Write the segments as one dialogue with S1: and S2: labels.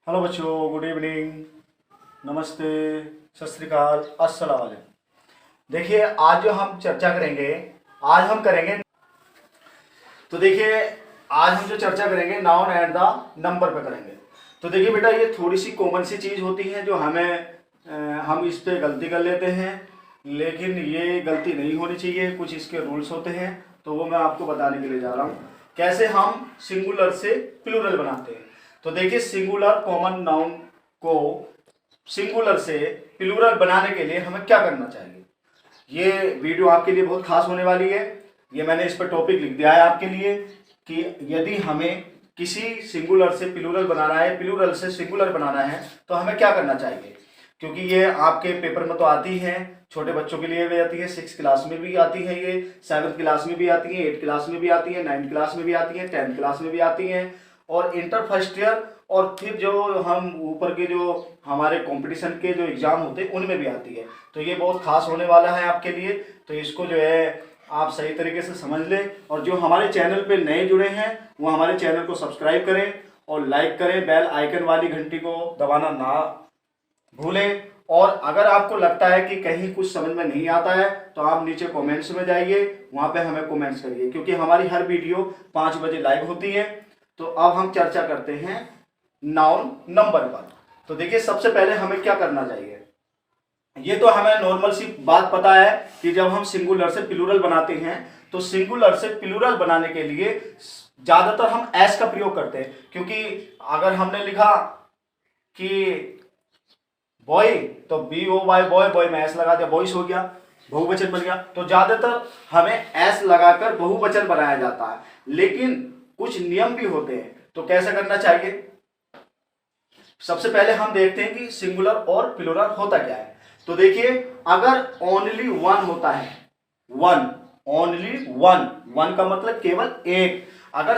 S1: Hello बच्चों, good evening, नमस्ते, सत श्री अकाल, अस्सलाम वालेकुम। देखिए, आज जो हम चर्चा करेंगे, आज हम करेंगे तो देखिए आज हम जो चर्चा करेंगे नाउन एंड द नंबर पे करेंगे। तो देखिए बेटा, ये थोड़ी सी कॉमन सी चीज़ होती है जो हम इस पे गलती कर लेते हैं, लेकिन ये गलती नहीं होनी चाहिए। कुछ इसके रूल्स होते हैं, तो वो मैं आपको बताने के लिए जा रहा हूँ कैसे हम सिंगुलर से प्लूरल बनाते हैं। तो देखिए, सिंगुलर कॉमन नाउन को सिंगुलर से प्लूरल बनाने के लिए हमें क्या करना चाहिए। ये वीडियो आपके लिए बहुत खास होने वाली है। ये मैंने इस पर टॉपिक लिख दिया है आपके लिए कि यदि हमें किसी सिंगुलर से प्लूरल बनाना है, प्लूरल से सिंगुलर बनाना है, तो हमें क्या करना चाहिए। क्योंकि ये आपके पेपर में तो आती है, छोटे बच्चों के लिए भी आती है, 6 क्लास में भी आती है, ये 7th क्लास में भी आती है, 8th क्लास में भी आती है, 9th क्लास में भी आती है, 10th क्लास में भी आती है, और इंटर फर्स्ट ईयर, और फिर जो हम ऊपर के जो हमारे कंपटीशन के जो एग्जाम होते हैं उनमें भी आती है। तो ये बहुत खास होने वाला है आपके लिए। तो इसको जो है आप सही तरीके से समझ लें, और जो हमारे चैनल पे नए जुड़े हैं वो हमारे चैनल को सब्सक्राइब करें और लाइक करें, बेल आइकन वाली घंटी को दबाना ना भूलें। और अगर आपको लगता है कि कहीं कुछ समझ में नहीं आता है तो आप नीचे कमेंट्स में जाइए, वहां पे हमें कमेंट्स करिए, क्योंकि हमारी हर वीडियो 5 बजे लाइव होती है। तो अब हम चर्चा करते हैं नाउन नंबर पर। तो देखिए, सबसे पहले हमें क्या करना चाहिए। ये तो हमें नॉर्मल सी बात पता है कि जब हम सिंगुलर से प्लूरल बनाते हैं तो सिंगुलर से प्लूरल बनाने के लिए ज्यादातर हम एस का प्रयोग करते हैं। क्योंकि अगर हमने लिखा कि बॉय, तो BOY बॉय, बॉय में एस लगा दिया, बॉयस हो गया, बहुवचन बन गया। तो ज्यादातर हमें एस लगाकर बहुवचन बनाया जाता है, लेकिन कुछ नियम भी होते हैं। तो कैसे करना चाहिए, सबसे पहले हम देखते हैं कि सिंगुलर और प्लूरल होता क्या है। तो देखिए, अगर ओनली वन होता है, वन, ओनली वन, वन का मतलब केवल एक, अगर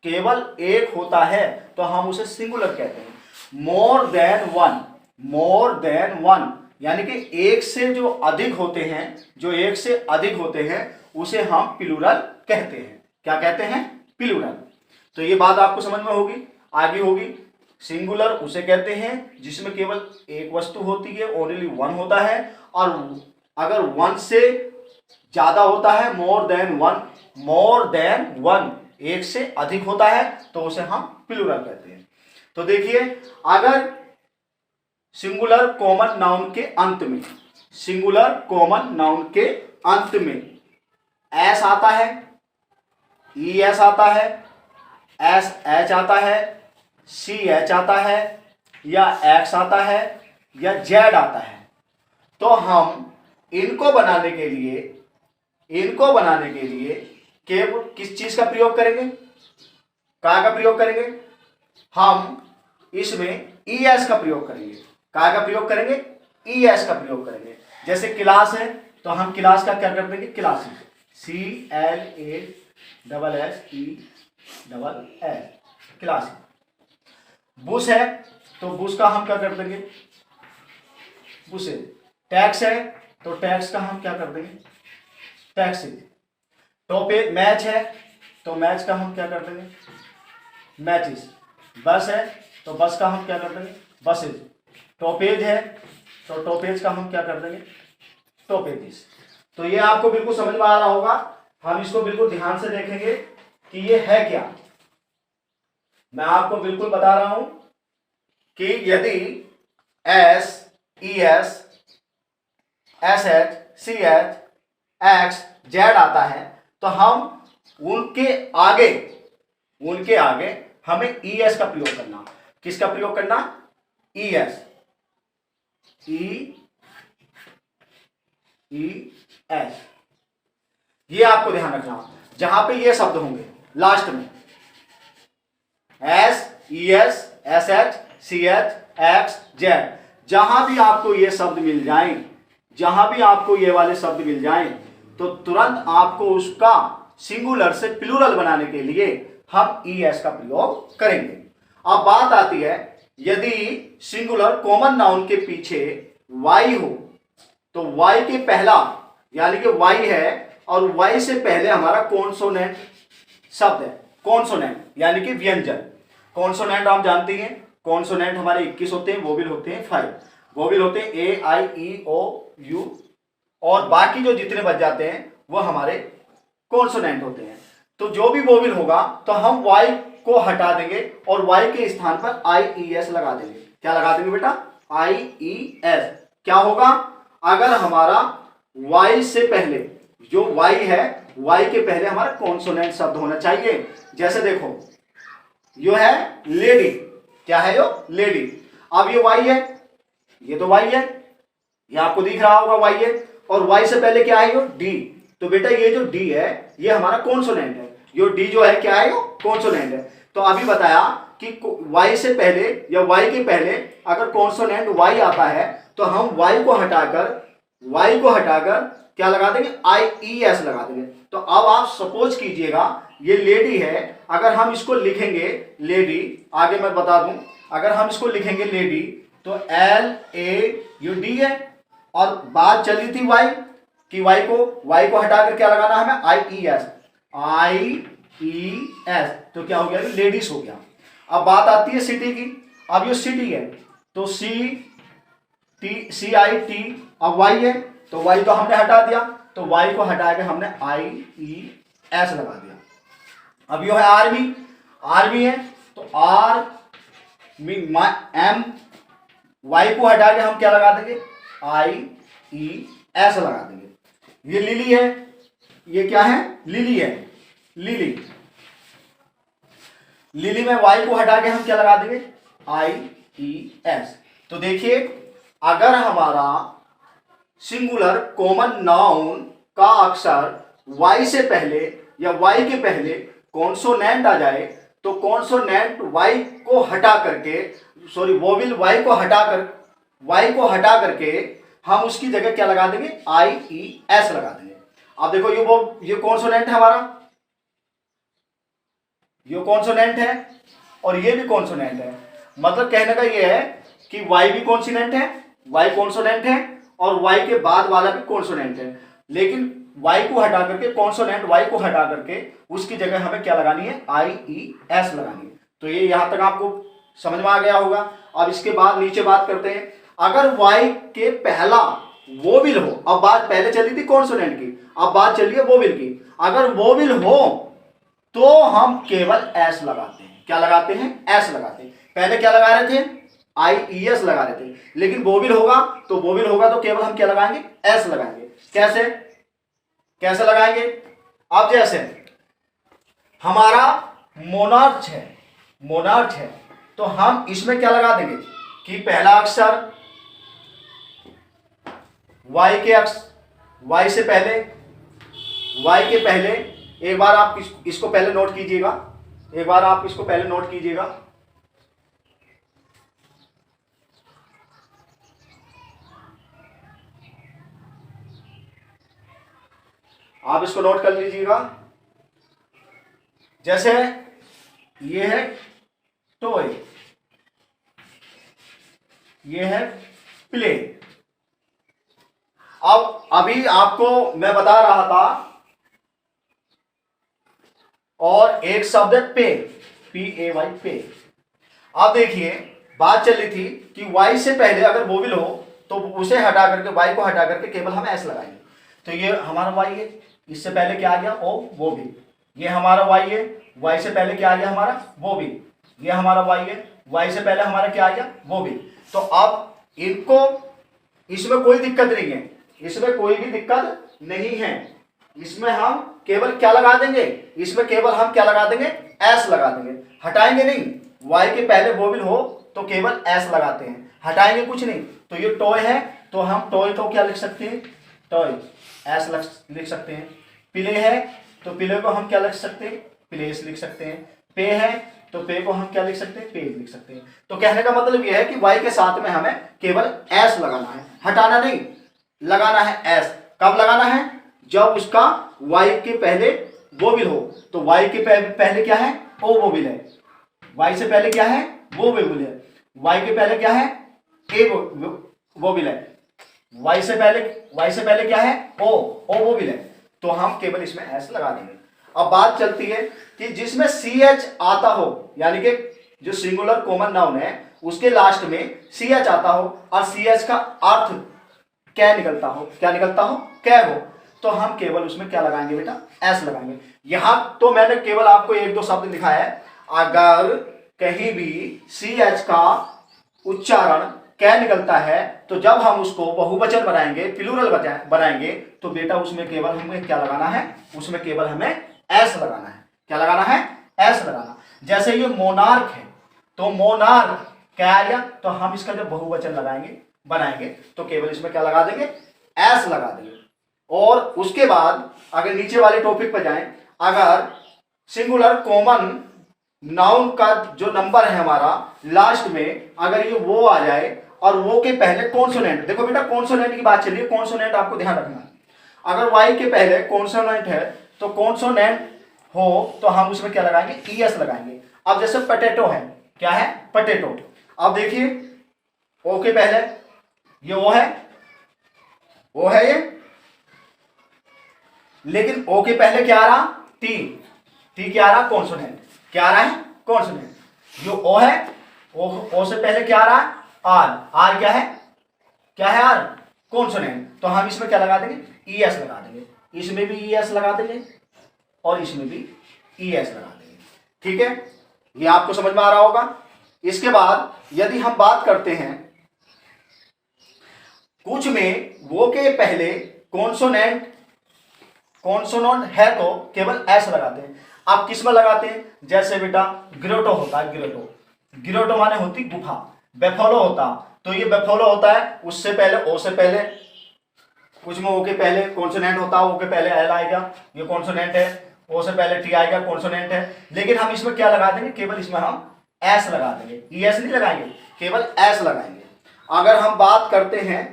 S1: केवल एक होता है तो हम उसे सिंगुलर कहते हैं। More than one, more than one यानी कि एक से जो अधिक होते हैं, जो एक से अधिक होते हैं उसे हम प्लूरल कहते हैं। क्या कहते हैं? प्लूरल। तो ये बात आपको समझ में होगी, आगे होगी। सिंगुलर उसे कहते हैं जिसमें केवल एक वस्तु होती है, ओनली वन होता है, और अगर वन से ज्यादा होता है, more than one, more than one, एक से अधिक होता है, तो उसे हम प्लूरल कहते हैं। तो देखिए, अगर सिंगुलर कॉमन नाउन के अंत में, सिंगुलर कॉमन नाउन के अंत में एस आता है, ES आता है, SH आता है, CH आता है, या X आता है, या Z आता है, तो हम इनको बनाने के लिए केवल किस चीज का प्रयोग करेंगे, का प्रयोग करेंगे, हम इसमें ES का प्रयोग करेंगे। का प्रयोग करेंगे? ES का प्रयोग करेंगे। जैसे क्लास है तो हम क्लास का क्या कर देंगे, क्लासेस, CLASSESS, क्लास। बुश है तो बुश का हम क्या कर देंगे, बुशेज। टैक्स है तो टैक्स का हम क्या कर देंगे, टैक्सेज। टॉपिक मैच है तो मैच का हम क्या कर देंगे, मैचेस। बस है तो बस का हम क्या कर देंगे, बसेज। टॉपेज है तो टॉपेज का हम क्या कर देंगे, टॉपेजेस। तो ये आपको बिल्कुल समझ में आ रहा होगा। हम इसको बिल्कुल ध्यान से देखेंगे कि ये है क्या। मैं आपको बिल्कुल बता रहा हूं कि यदि S, ES, SH, CH, X, Z आता है तो हम उनके आगे हमें ES का प्रयोग करना। किसका प्रयोग करना? ES, ES। ये आपको ध्यान रखना, जहां पे ये शब्द होंगे लास्ट में, S, ES, SH, CH, X, Z, जहां भी आपको ये शब्द मिल जाएं, जहां भी आपको ये वाले शब्द मिल जाएं, तो तुरंत आपको उसका सिंगुलर से प्लूरल बनाने के लिए हम ES का प्रयोग करेंगे। अब बात आती है, यदि सिंगुलर कॉमन नाउन के पीछे Y हो तो Y के पहला, यानी कि Y है और Y से पहले हमारा कॉन्सोनेंट शब्द है। कॉन्सोनेंट यानी कि व्यंजन। कॉन्सोनेंट आप जानती हैं, कॉन्सोनेंट हमारे 21 होते हैं, वोवेल होते हैं 5। वोवेल होते हैं ए आई ई ओ यू, और बाकी जो जितने बच जाते हैं वो हमारे कॉन्सोनेंट होते हैं। तो जो भी वोवेल होगा तो हम वाई को हटा देंगे और वाई के स्थान पर आई ई एस लगा देंगे। क्या लगा देंगे बेटा? आई ई एस। क्या होगा? अगर हमारा वाई से पहले, जो वाई है, वाई के पहले हमारा कॉन्सोनेंट शब्द होना चाहिए। जैसे देखो, यो है लेडी। क्या है यो? लेडी। अब ये वाई है, ये तो वाई है, ये आपको दिख रहा होगा वाई है, और वाई से पहले क्या है? यो डी। तो बेटा ये जो डी है ये हमारा कॉन्सोनेंट है। यो डी जो है क्या है? यो कॉन्सोनेंट है। तो अभी बताया कि वाई से पहले या वाई के पहले अगर कॉन्सोनेंट वाई आता है तो हम वाई को हटाकर क्या लगा देंगे? आई ई एस लगा देंगे। तो अब आप सपोज कीजिएगा ये लेडी है, अगर हम इसको लिखेंगे लेडी, आगे मैं बता दूं, अगर हम इसको लिखेंगे लेडी तो एल ए यू डी है, और बात चली थी वाई कि वाई को हटाकर क्या लगाना है हमें? आई ई एस। तो क्या हो गया? लेडीज हो गया। अब बात आती है सिटी की। अब ये सिटी है तो सी आई टी। अब वाई है तो वाई तो हमने हटा दिया, तो वाई को हटा के हमने आई ई एस लगा दिया। अब यो है आर्मी है तो आर एम, वाई को हटा के हम क्या लगा देंगे? आई ई एस लगा देंगे। ये लिली है, ये क्या है? लिली है, लिली में वाई को हटा के हम क्या लगा देंगे? आई ई एस। तो देखिए अगर हमारा सिंगुलर कॉमन नाउन का अक्षर वाई से पहले या वाई के पहले कॉन्सोनेंट आ जाए तो कॉन्सोनेंट वाई को हटा करके, सॉरी वोवेल वाई को हटा करके हम उसकी जगह क्या लगा देंगे? आई ई एस लगा देंगे। अब देखो ये कॉन्सोनेंट है हमारा, ये कॉन्सोनेंट है और ये भी कॉन्सोनेंट है। मतलब कहने का ये है कि वाई भी कॉन्सोनेंट है, वाई कॉन्सोनेंट है, और वाई के बाद वाला भी कॉन्सोनेंट है। लेकिन वाई को हटा करके, कॉन्सोनेंट वाई को हटा करके उसकी जगह हमें क्या लगानी है? आई ई एस लगानी है। तो ये यहां तक आपको समझ में आ गया होगा। अब इसके बाद नीचे बात करते हैं। अगर वाई के पहला वोवेल हो, अब बात पहले चली थी कॉन्सोनेंट की, अब बात चल रही है वोवेल की। अगर वोवेल हो तो हम केवल एस लगाते हैं। क्या लगाते हैं? एस लगाते हैं। पहले क्या लगा रहे थे? आई ई एस लगा रहे थे, लेकिन वोवेल होगा तो केवल हम क्या लगाएंगे? एस लगाएंगे। कैसे लगाएंगे? अब जैसे हमारा मोनार्च है तो हम इसमें क्या लगा देंगे कि पहला अक्षर वाई से पहले, एक बार आप इसको पहले नोट कीजिएगा, आप इसको नोट कर लीजिएगा। जैसे ये है टॉय, ये है प्ले। अब अभी आपको मैं बता रहा था, और एक शब्द है पे, PAY पे। अब देखिए बात चल रही थी कि वाई से पहले अगर वोवेल हो तो उसे हटा करके, वाई को हटा करके केवल हम एस लगाएंगे। तो ये हमारा वाई है, इससे पहले क्या आ गया? ओ वोवेल। ये हमारा वाई है, वाई से पहले क्या आ गया? हमारा वोवेल। ये हमारा वाई है, वाई से पहले हमारा क्या आ गया? वोवेल। तो अब इनको, इसमें कोई दिक्कत नहीं है, इसमें कोई भी दिक्कत नहीं है। इसमें हम केवल क्या लगा देंगे? इसमें केवल हम क्या लगा देंगे? एस लगा देंगे, हटाएंगे नहीं। वाई के पहले वोवेल हो तो केवल एस लगाते हैं, हटाएंगे कुछ नहीं। तो ये टॉय है तो हम टॉय को क्या लिख सकते हैं? टॉय, एस लिख सकते हैं। प्ले है तो प्ले को हम क्या लिख सकते हैं? प्लेस लिख सकते हैं। पे है तो पे को हम क्या लिख सकते हैं? पेज लिख सकते हैं। तो कहने का मतलब यह है कि वाई के साथ में हमें केवल एस लगाना है, हटाना नहीं, लगाना है एस। कब लगाना है? जब उसका वाई के पहले वोवेल हो। तो वाई के पहले क्या है? ओ वोवेल है। वाई से पहले क्या है? वो वोवेल है। वाई के पहले क्या है? ए वोवेल है। वाई से पहले क्या है? ओ वोवेल है। तो हम केवल इसमें एस लगा देंगे। अब बात चलती है कि जिसमें CH आता हो, यानी कि जो सिंगुलर कॉमन नाउन है उसके लास्ट में सी एच आता हो और सी एच का अर्थ क्या निकलता हो, क्या निकलता हो, क्या हो, तो हम केवल उसमें क्या लगाएंगे बेटा, एस लगाएंगे। यहां तो मैंने केवल आपको एक दो शब्द लिखा है। अगर कहीं भी सी एच का उच्चारण क्या निकलता है तो जब हम उसको बहुवचन बनाएंगे, प्लूरल बनाएंगे, तो बेटा उसमें केवल हमें क्या लगाना है, उसमें केवल हमें एस लगाना है। क्या लगाना है, एस लगाना। जैसे ये मोनार्क है तो मोनार्क क्या आ गया, तो हम इसका जब बहुवचन लगाएंगे बनाएंगे तो केवल इसमें क्या लगा देंगे, एस लगा देंगे। और उसके बाद अगर नीचे वाले टॉपिक पर जाएं, अगर सिंगुलर कॉमन नाउन का जो नंबर है हमारा लास्ट में, अगर ये वो आ जाए और वो के पहले कॉन्सोनेंट, देखो बेटा कॉन्सोनेंट की बात चलिए, कॉन्सोनेंट आपको ध्यान रखना है। अगर वाई के पहले कॉन्सोनेंट है तो कॉन्सोनेंट हो तो हम उसमें क्या लगाएंगे, ईएस लगाएंगे। अब जैसे पोटैटो है, क्या है, पोटैटो। अब देखिए ओ के पहले ये ओ है, ओ है ये, लेकिन ओ के पहले क्या आ रहा, टी, टी क्या आ रहा, कॉन्सोनेंट, क्या आ रहा है, कॉन्सोनेंट। जो ओ है, ओ से पहले क्या आ रहा है, आर, आर क्या है, क्या है आर, कॉन्सोनेंट। तो हम इसमें क्या लगा देंगे, ईएस लगा देंगे। इसमें भी ईएस लगा देंगे और इसमें भी ईएस लगा देंगे। ठीक है, ये आपको समझ में आ रहा होगा। इसके बाद यदि हम बात करते हैं, कुछ में वो के पहले कॉन्सोनेंट है तो केवल एस लगाते हैं। आप किस में लगाते हैं, जैसे बेटा ग्रोटो होता है, ग्रोटो माने होती गुफा, बेफोलो होता तो ये बेफोलो होता है, उससे पहले ओ से पहले, कुछ में ओ के पहले कॉन्सोनेंट होता है, ओ के पहले एल आएगा, ये कॉन्सोनेंट है, ओ से पहले टी आएगा, कॉन्सोनेंट है। लेकिन हम इसमें क्या लगा देंगे, केवल इसमें हम एस लगा देंगे, ईएस नहीं लगाएंगे, केवल एस लगाएंगे। अगर हम बात करते हैं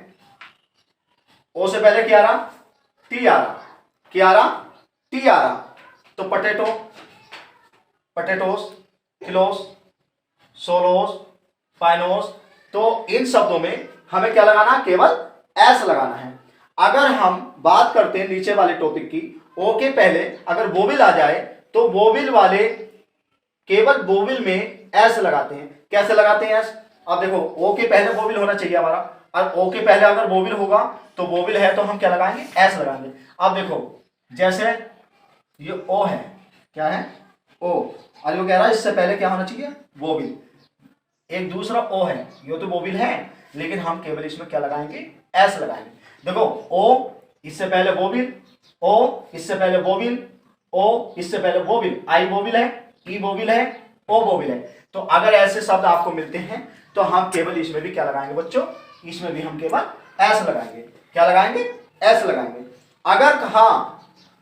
S1: ओ से पहले क्या आ रहा, टी आ रहा, क्या आ रहा, टी आ रहा, तो पोटैटो, पोटैटोस, किलोस, सोलोस, पाइनोस, तो इन शब्दों में हमें क्या लगाना, केवल एस लगाना है। अगर हम बात करते हैं नीचे वाले टॉपिक की, ओ के पहले अगर वोविल आ जाए तो वोविल वाले केवल वोविल में एस लगाते हैं। कैसे लगाते हैं एस, अब देखो ओ के पहले वोविल होना चाहिए हमारा, और ओ के पहले अगर वोविल होगा तो वोविल है तो हम क्या लगाएंगे, एस लगाएंगे। अब देखो जैसे ये ओ है, क्या है, ओ, और वो कह रहा है इससे पहले क्या होना चाहिए, वोविल। एक दूसरा ओ है, ये तो वोविल है, लेकिन हम केवल इसमें क्या लगाएंगे, एस लगाएंगे। देखो ओ इससे पहले वोविल, ओ इससे पहले वोविल, ओ इससे पहले वोविल, आई वोविल है, ई वोविल है, ओ वोविल है। तो अगर ऐसे शब्द आपको मिलते हैं तो हम केवल इसमें भी क्या लगाएंगे बच्चों, इसमें भी हम केवल एस लगाएंगे। क्या लगाएंगे, एस लगाएंगे। अगर हाँ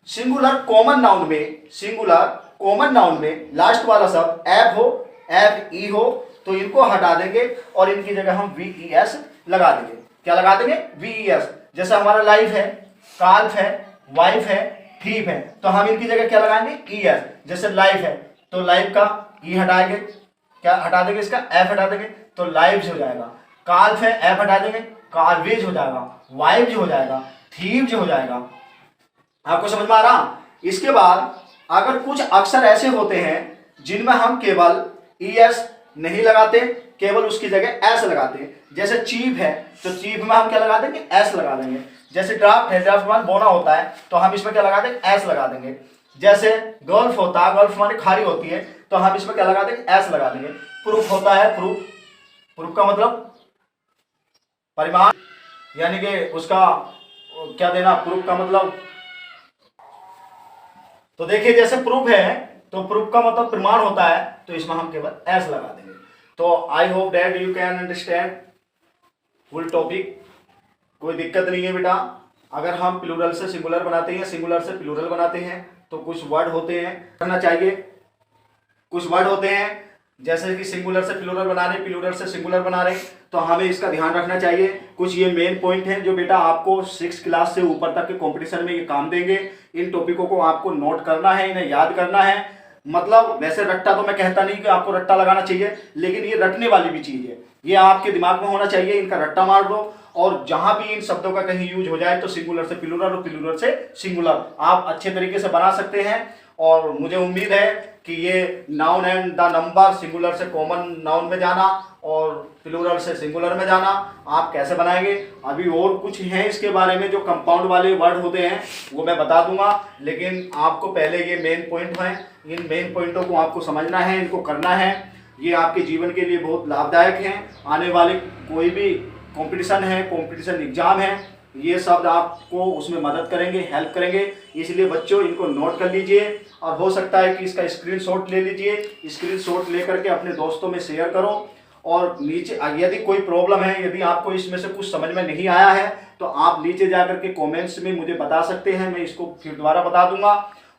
S1: सिंगुलर कॉमन नाउन में, सिंगुलर कॉमन नाउन में लास्ट वाला शब्द एफ हो, एफ ई हो, तो इनको हटा देंगे और इनकी जगह हम वी ई एस लगा देंगे। क्या लगा देंगे, वी ई एस। जैसे हमारा लाइफ है, काल्फ है, वाइफ है, थीफ है, तो हम इनकी जगह क्या लगाएंगे, ई एस। जैसे लाइफ है तो लाइफ का ई हटाएंगे, क्या हटा देंगे, इसका एफ हटा देंगे, तो लाइव्स हो जाएगा। काल्फ है, एफ हटा देंगे, कार्वेज हो जाएगा, वाइव्स हो जाएगा, थीव्स हो जाएगा। आपको समझ में आ रहा। इसके बाद अगर कुछ अक्षर ऐसे होते हैं जिनमें हम केवल ई एस नहीं लगाते, केवल उसकी जगह एस लगाते हैं। जैसे चीफ है तो चीफ में हम क्या लगा देंगे, एस लगा देंगे। जैसे ड्राफ्ट है, ड्राफ्ट मान बोना होता है तो हम इसमें क्या लगा देंगे, एस लगा देंगे। जैसे गल्फ होता है, गल्फ माने खाड़ी होती है, तो हम इसमें क्या लगा देंगे, एस लगा देंगे। प्रूफ होता है, प्रूफ, प्रूफ का मतलब परिमाण, यानी कि उसका क्या देना, प्रूफ का मतलब, तो देखिए जैसे प्रूफ है तो प्रूफ का मतलब प्रमाण होता है, तो इसमें हम केवल एस लगा देंगे। तो I hope that you can understand full topic. कोई दिक्कत नहीं है बेटा। अगर हम प्लूरल से सिंगुलर बनाते हैं, सिंगुलर से प्लूरल बनाते हैं, तो कुछ वर्ड होते हैं करना चाहिए, कुछ वर्ड होते हैं जैसे कि सिंगुलर से प्लूरल बना रहे, प्लूरल से सिंगुलर बना रहे, तो हमें इसका ध्यान रखना चाहिए। कुछ ये मेन पॉइंट हैं जो बेटा आपको 6 क्लास से ऊपर तक के कंपटीशन में ये काम देंगे। इन टॉपिकों को आपको नोट करना है, इन्हें याद करना है। मतलब वैसे रट्टा तो मैं कहता नहीं कि आपको रट्टा लगाना चाहिए, लेकिन ये रटने वाली भी चीज है, ये आपके दिमाग में होना चाहिए। इनका रट्टा मार दो, और जहां भी इन शब्दों का कहीं यूज हो जाए तो सिंगुलर से प्लूरल और प्लूरल से सिंगुलर आप अच्छे तरीके से बना सकते हैं। और मुझे उम्मीद है कि ये noun and the number singular से कॉमन नाउन में जाना और प्लूरल से सिंगुलर में जाना आप कैसे बनाएंगे। अभी और कुछ हैं इसके बारे में जो कंपाउंड वाले वर्ड होते हैं वो मैं बता दूंगा, लेकिन आपको पहले ये मेन पॉइंट हैं, इन मेन पॉइंटों को आपको समझना है, इनको करना है। ये आपके जीवन के लिए बहुत लाभदायक हैं। आने वाले कोई भी कंपटीशन है, कंपटीशन एग्जाम है, ये शब्द आपको उसमें मदद करेंगे, हेल्प करेंगे। इसलिए बच्चों इनको नोट कर लीजिए और हो सकता है कि इसका स्क्रीनशॉट ले लीजिए, स्क्रीनशॉट लेकर के अपने दोस्तों में शेयर करो। और नीचे यदि कोई प्रॉब्लम है, यदि आपको इसमें से कुछ समझ में नहीं आया है तो आप नीचे जाकर के कमेंट्स में मुझे बता सकते हैं, मैं इसको फिर दोबारा बता दूंगा।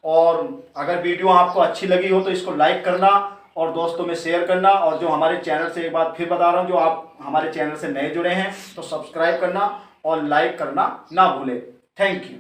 S1: और अगर वीडियो आपको अच्छी लगी हो तो इसको लाइक करना और दोस्तों में शेयर करना। और जो हमारे चैनल से, एक बात फिर बता रहा हूँ, जो आप हमारे चैनल से नए जुड़े हैं तो सब्सक्राइब करना और लाइक करना ना भूलें। Thank you.